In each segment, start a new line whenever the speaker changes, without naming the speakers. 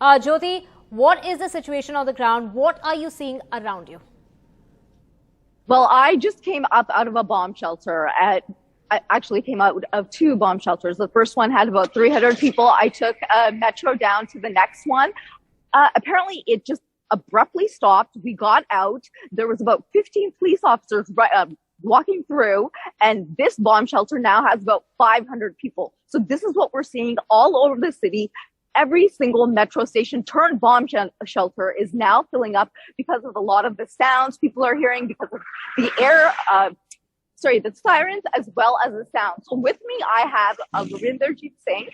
Jyoti, what is the situation on the ground? What are you seeing around you?
Well, I just came up out of a bomb shelter I actually came out of two bomb shelters. The first one had about 300 people. I took a metro down to the next one. Apparently, it just abruptly stopped. We got out. There was about 15 police officers walking through, and this bomb shelter now has about 500 people. So this is what we're seeing all over the city. Every single metro station turned bomb shelter is now filling up because of a lot of the sounds people are hearing, because of the the sirens, as well as the sound. So with me, I have Ravinderjeet Singh,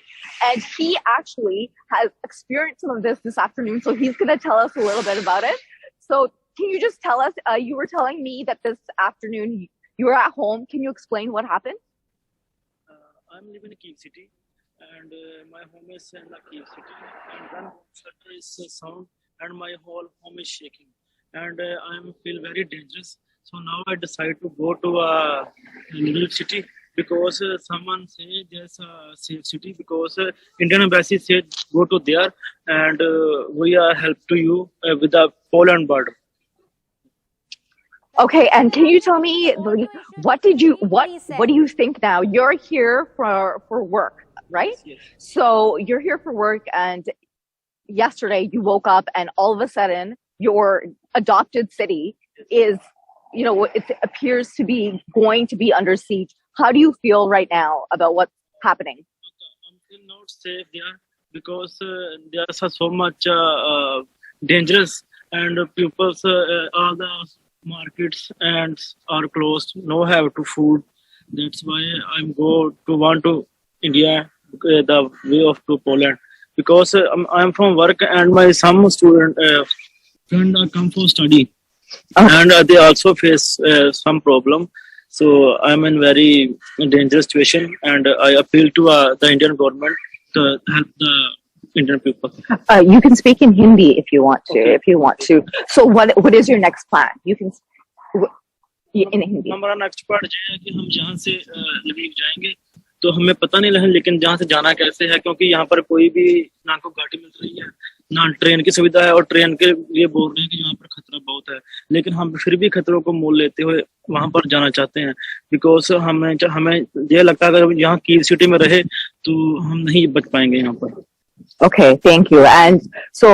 and he actually has experienced some of this afternoon. So he's going to tell us a little bit about it. So can you just tell us, you were telling me that this afternoon you were at home. Can you explain what happened?
I'm living in Kyiv city, and my home is in the Kyiv city, and one shutter is sound, and my whole home is shaking, and I feel very dangerous. So now I decide to go to a little city because someone say there's a safe city, because Indian embassy said go to there, and we are help to you with the Poland border.
Okay, and can you tell me what do you think now? You're here for work, right?
Yes.
So you're here for work, and yesterday you woke up and all of a sudden your adopted city is, it appears to be going to be under siege. How do you feel right now about what's happening?
I'm still not safe there because there's so much dangerous, and people's all the markets and are closed. No have to food. That's why I'm want to India, the way of to Poland, because I'm from work, and my some student friend come for study, and they also face some problem. So I'm in very dangerous situation, and I appeal to the Indian government to help the Indian people.
You can speak in Hindi if you want to.
Okay.
If you want to. So what is your next plan? You can in Hindi.
हमारा next part ये है कि हम यहाँ से Lviv जाएंगे, तो हमें पता नहीं है लेकिन जहाँ से जाना कैसे है, क्योंकि यहाँ पर कोई भी ना को गाड़ी मिल रही है, ना ट्रेन की सुविधा है, और ट्रेन के लिए बोल रहे हैं कि यहाँ पर खतरा बहुत है, लेकिन हम फिर भी खतरों को मोल लेते हुए वहां पर जाना चाहते हैं, बिकॉज हमें ये लगता है अगर यहाँ कीव सिटी में रहे तो हम नहीं बच पाएंगे यहाँ पर.
Okay, thank you. And so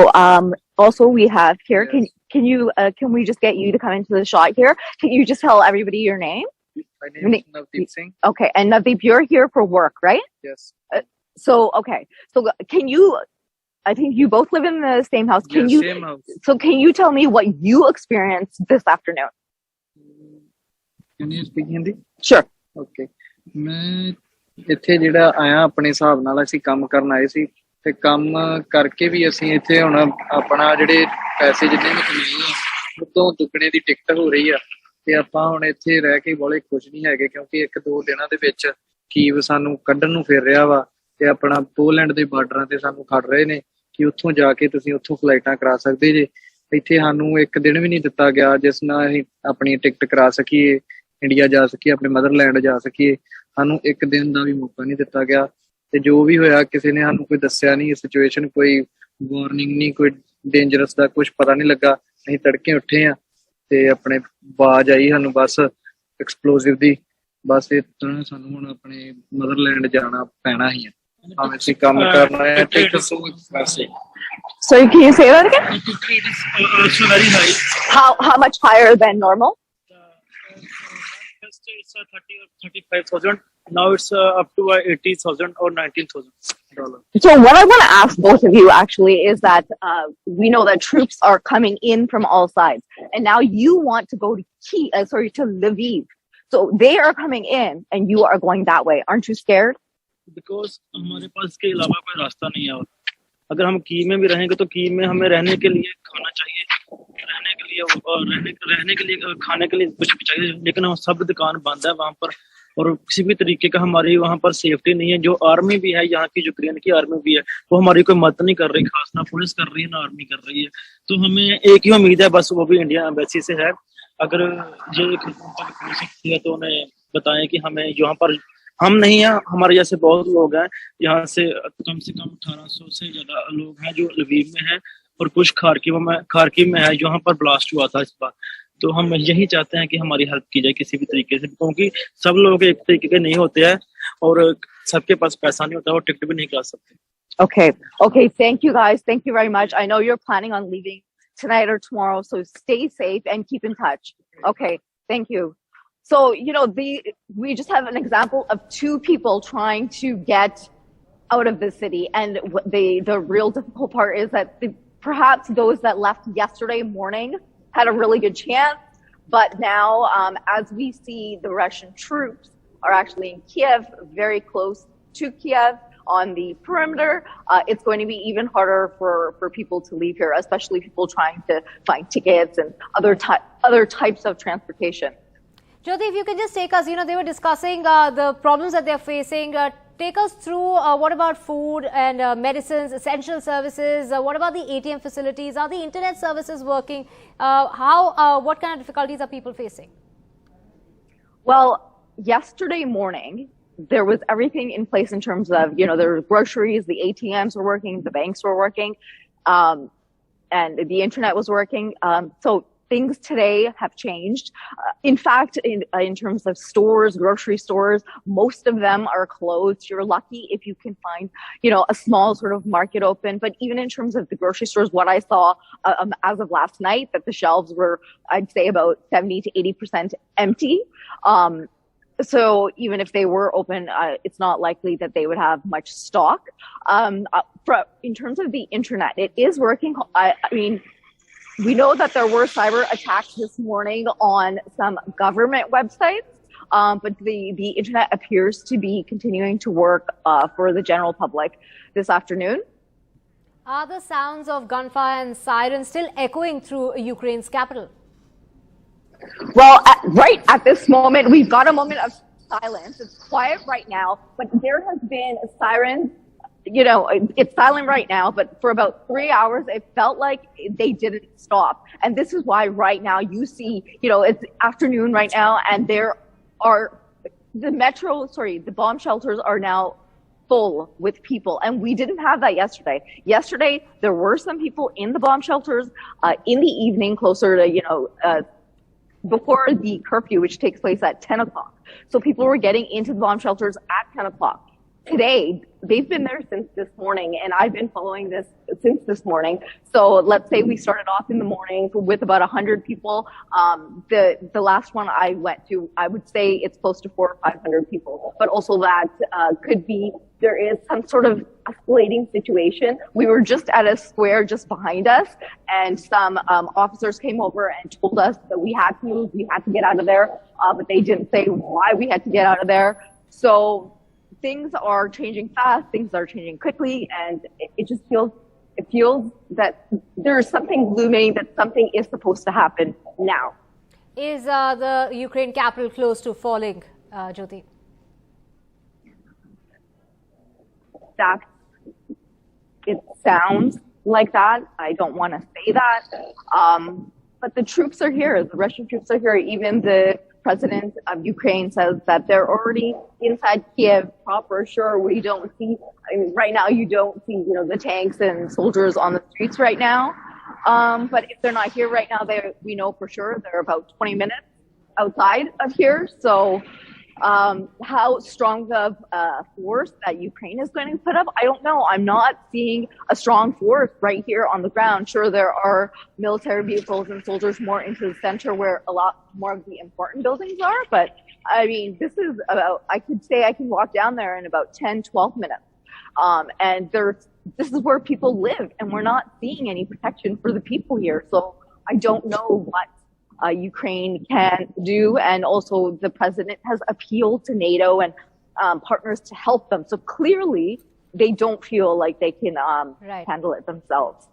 also we have here, can we just get you to come into the shot here? Can you just tell everybody your name?
My name is Navdeep Singh.
Okay, and Navdeep, you're here for work, right?
Yes.
So can you, I think you both live in the same house.
Same house.
So can you tell me what you experienced this afternoon?
Can you speak Hindi?
Sure.
Okay. मैं ਇੱਥੇ ਜਿਹੜਾ ਆਇਆ ਆਪਣੇ ਹਿਸਾਬ ਨਾਲ ਅਸੀਂ ਕੰਮ ਕਰਨ ਆਏ ਸੀ, ਤੇ ਕੰਮ ਕਰਕੇ ਵੀ ਅਸੀਂ ਇੱਥੇ ਹੁਣ ਆਪਣਾ ਜਿਹੜੇ ਪੈਸੇ ਜਿੰਨੇ ਵੀ ਕਮਾਏ ਆ ਉਤੋਂ ਦੁੱਗਣੇ ਦੀ ਟਿਕਟ ਹੋ ਰਹੀ ਆ, ਤੇ ਆਪਾਂ ਹੁਣ ਇੱਥੇ ਰਹਿ ਕੇ ਬੜੇ ਖੁਸ਼ ਨਹੀਂ ਹੈਗੇ, ਕਿਉਂਕਿ 1-2 ਦਿਨਾਂ ਦੇ ਵਿੱਚ ਕੀਵ ਸਾਨੂੰ ਕੱਢਣ ਨੂੰ ਫਿਰ ਰਿਹਾ ਵਾ, ਤੇ ਆਪਣਾ ਪੋਲੈਂਡ ਦੇ ਬਾਰਡਰਾਂ ਤੇ ਸਾਨੂੰ ਖੜ ਰਹੇ ਨੇ ਕਿ ਉੱਥੋਂ ਜਾ ਕੇ ਤੁਸੀਂ ਉੱਥੋਂ ਫਲਾਈਟਾਂ ਕਰਾ ਸਕਦੇ ਜੇ. ਇੱਥੇ ਸਾਨੂੰ 1 ਦਿਨ ਵੀ ਨਹੀਂ ਦਿੱਤਾ ਗਿਆ ਜਿਸ ਨਾਲ ਅਸੀਂ ਆਪਣੀ ਟਿਕਟ ਕਰਾ ਸਕੀਏ, ਇੰਡੀਆ ਜਾ ਸਕੀਏ, ਆਪਣੇ ਮਦਰਲੈਂਡ ਜਾ ਸਕੀਏ. ਸਾਨੂੰ 1 ਦਿਨ ਦਾ ਵੀ ਮੌਕਾ ਨਹੀਂ ਦਿੱਤਾ ਗਿਆ, ਤੇ ਜੋ ਵੀ ਹੋਇਆ ਕਿਸੇ ਨੇ ਸਾਨੂੰ ਕੋਈ ਦੱਸਿਆ ਨਹੀਂ ਸਿਚੁਏਸ਼ਨ, ਕੋਈ ਵਾਰਨਿੰਗ ਨਹੀਂ, ਕੋਈ ਡੇਂਜਰਸ ਦਾ ਕੁਝ ਪਤਾ ਨਹੀਂ ਲੱਗਾ. ਅਸੀਂ ਤੜਕੇ ਉੱਠੇ ਆ ਤੇ ਆਪਣੇ ਆਵਾਜ਼ ਆਈ ਸਾਨੂੰ ਬਸ ਐਕਸਪਲੋਸਿਵ ਦੀ, ਬਸ ਇਸ ਤਰ੍ਹਾਂ ਸਾਨੂੰ ਹੁਣ ਆਪਣੇ ਮਦਰਲੈਂਡ ਜਾਣਾ ਪੈਣਾ ਹੀ ਹੈ. ਭਾਵੇਂ ਅਸੀਂ ਕੰਮ ਕਰਨਾ ਹੈ.
Sorry, can you say that again?
It is also very high.
How much higher than normal?
First it's 30 or 35,000. Now it's up to 80,000 or $19,000.
So what I want to ask both of you actually is that we know that troops are coming in from all sides, and now you want to go to Lviv. So they are coming in, and you are going that way. Aren't you scared?
Because हमारे पास इसके अलावा कोई रास्ता नहीं है. और अगर हम कीव में भी रहेंगे तो कीव में हमें रहने के लिए खाना चाहिए, रहने के लिए और रहने के लिए खाने के लिए कुछ भी चाहिए, लेकिन सब दुकान बंद है वहाँ पर, और किसी भी तरीके का हमारी वहाँ पर सेफ्टी नहीं है. जो आर्मी भी है यहाँ की, यूक्रेन की आर्मी भी है, वो हमारी कोई मदद नहीं कर रही, खास ना पुलिस कर रही है ना आर्मी कर रही है. तो हमें एक ही उम्मीद है बस, वो भी इंडिया एम्बेसी से है. अगर ये हो सकती है तो उन्हें बताएं कि हमें यहाँ पर हम नहीं हैं, हमारे जैसे बहुत लोग हैं यहाँ से कम 1800 से ज्यादा लोग हैं जो लवीव में हैं और कुछ खार्किव में है जहाँ पर ब्लास्ट हुआ था इस बार। तो हम यही चाहते हैं कि हमारी हेल्प की जाए किसी भी तरीके से, क्योंकि सब लोग एक तरीके के नहीं होते हैं और सबके पास पैसा नहीं होता और टिकट भी नहीं करा सकते।
Okay, thank you guys. Thank you very much. I know you're planning on leaving tonight or tomorrow, so stay safe and keep in touch. Okay, thank you. So, we just have an example of two people trying to get out of the city, and the real difficult part is that perhaps those that left yesterday morning had a really good chance, but now, as we see, the Russian troops are actually in Kyiv, very close to Kyiv, on the perimeter. It's going to be even harder for people to leave here, especially people trying to find tickets and other types of transportation.
Jyoti, if you can just take us, they were discussing the problems that they're facing. Take us through what about food and medicines, essential services? What about the ATM facilities? Are the internet services working? What kind of difficulties are people facing?
Well, yesterday morning, there was everything in place in terms of, there were groceries, the ATMs were working, the banks were working, and the internet was working. So things today have changed. In fact, in terms of stores, grocery stores, most of them are closed. You're lucky if you can find, a small sort of market open. But even in terms of the grocery stores, what I saw as of last night, that the shelves were, I'd say, about 70 to 80% empty. So even if they were open, it's not likely that they would have much stock. In terms of the internet, it is working. I mean, we know that there were cyber attacks this morning on some government websites, but the internet appears to be continuing to work for the general public this afternoon.
Are the sounds of gunfire and sirens still echoing through Ukraine's capital?
Well, right at this moment, we've got a moment of silence. It's quiet right now, but there has been sirens. It's silent right now, but for about 3 hours, it felt like they didn't stop. And this is why right now you see, it's afternoon right now, and there are the bomb shelters are now full with people. And we didn't have that yesterday. Yesterday, there were some people in the bomb shelters in the evening, closer to, before the curfew, which takes place at 10 o'clock. So people were getting into the bomb shelters at 10 o'clock. Today, they've been there since this morning, and I've been following this since this morning. So let's say we started off in the morning with about 100 people. The last one I went to, I would say it's close to 400 or 500 people. But also that could be, there is some sort of escalating situation. We were just at a square just behind us, and some officers came over and told us that we had to move, we had to get out of there, but they didn't say why we had to get out of there. So things are changing fast, things are changing quickly, and it feels that there's something looming, that something is supposed to happen now.
Is the Ukraine capital close to falling, Jyoti?
It sounds like that. I don't want to say that. But the troops are here. The Russian troops are here. Even the president of Ukraine says that they're already inside Kyiv proper. Sure, we don't see, right now you don't see, the tanks and soldiers on the streets right now. But if they're not here right now, we know for sure they're about 20 minutes outside of here. So how strong of a force that Ukraine is going to put up, I don't know. I'm not seeing a strong force right here on the ground. Sure, there are military vehicles and soldiers more into the center where a lot more of the important buildings are. But this is about, I could say I can walk down there in about 10, 12 minutes. And this is where people live, and we're not seeing any protection for the people here. So I don't know what Ukraine can do, and also the president has appealed to NATO and partners to help them. So clearly, they don't feel like they can handle it themselves.